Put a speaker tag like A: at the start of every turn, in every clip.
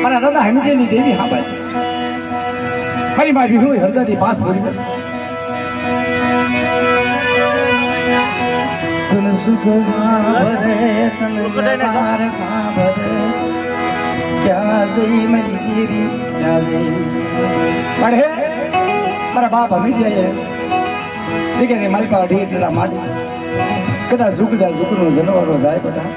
A: મારા દાદા હમીદેની દેવી હા બાજુ મારી માં વિહુ હરદાથી પાસ ભરી તન સુખમાં ભરે તન માર માં ભરે ક્યાં જઈ મારી દેવી ક્યાં જઈ પડે મારા બાપ હમીદે દીકરી મારી પાસે ઢીલા માંડી કદાચ ઝૂક જાય ઝૂકનો જનવારો જાય બધા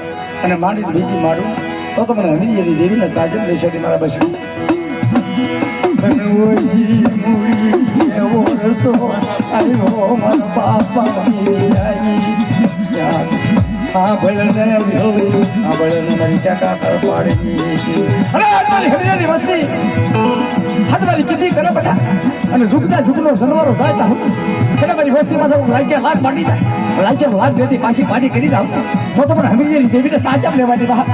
A: અને માંડી બીજી મારું તો મને હમીદે દેવીને તાજમ લઈ શકે મારા બસી ઓછી મૂડી એવો રસ્તો આવ્યો મારા બાપા આ ભળને મારી કાકા કર પાડી અરે મારી હરિયાની વસ્તી હાથ મારી કીધી કરે બેટા અને ઝુકતા ઝુકનો જનવારો જાય તા એટલે મારી વસ્તીમાં તો લાગ્યા લાખ માંડી જાય લાગ્યા લાખ દેતી પાછી પાડી કરી જાવ તો પણ હમીદે દેવીને તાજમ લેવાની બહાર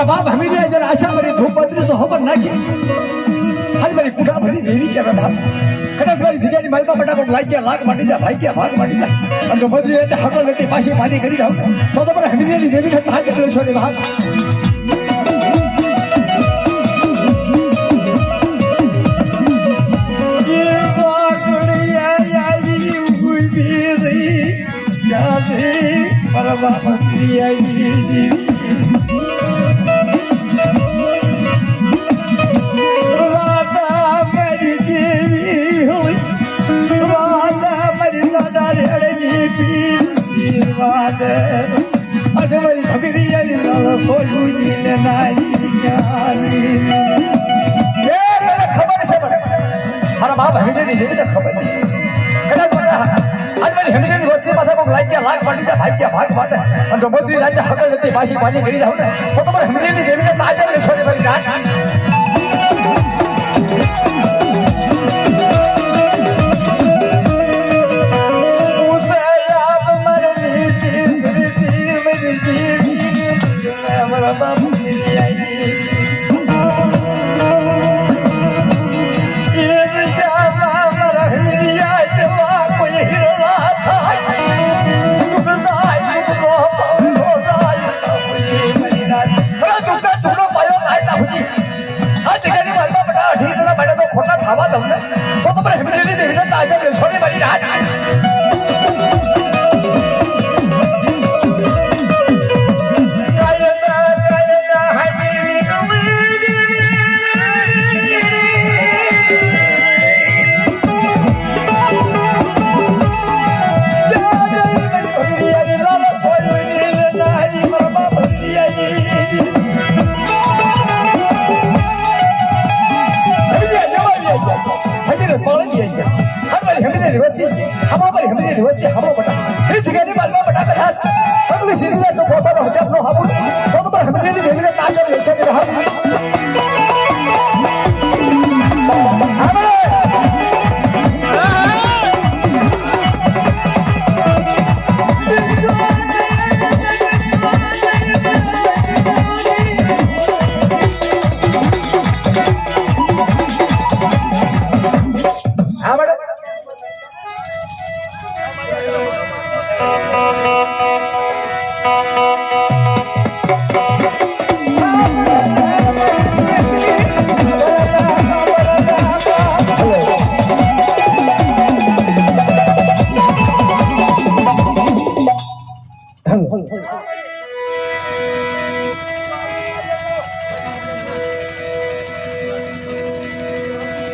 A: बाप हमीदे जरा आशा करी धूप बदली तो खबर नाखी आज मेरी कुटा भरी देवी क्या बाप कदाच मारी सिगारी मारी पा बटा को लाग माटी जा भाई क्या भाग माटी जा और जो बदली लेते हकल लेते पाछे पानी करी जाओ तो पर हमीदे नी देवी ने हाथ चले छोड़े बाहर ये सोनिया यारी हुई भी क्या से पर बाप दिया जी अरे भगरी सोलूनी ने नारी खबर से मारा बाप हमीदे नहीं देवी खबर आज मेरी हमीदे की वस्ती माथा को लाइक लाख पाटी जा भाई क्या भाग बाटे और जो मोदी राज्य हकल लेते पासी पानी करी जाओ ना तो तुम्हारे हमीदे की देवी ने ताजा ले छोड़े मेरी जान खोटा खावा दो ना तो पर हमीदे देवी ने ताजा ले छोड़े मेरी जान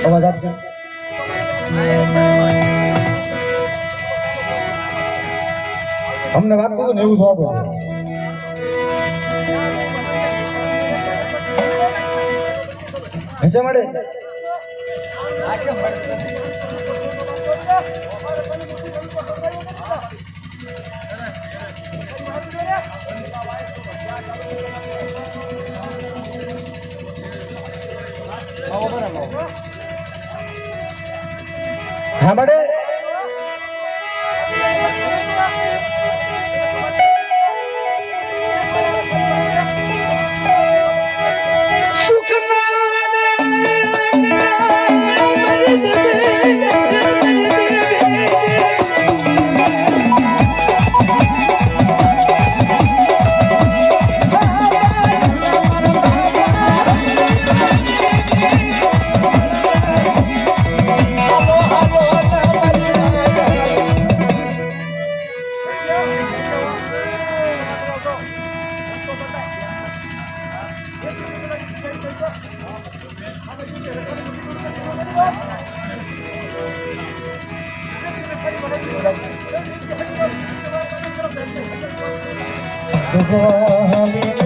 A: અવાજ આપજો અમને વાત કરો ને એવું જવાબ હશે મળે હા બડે ભગવાન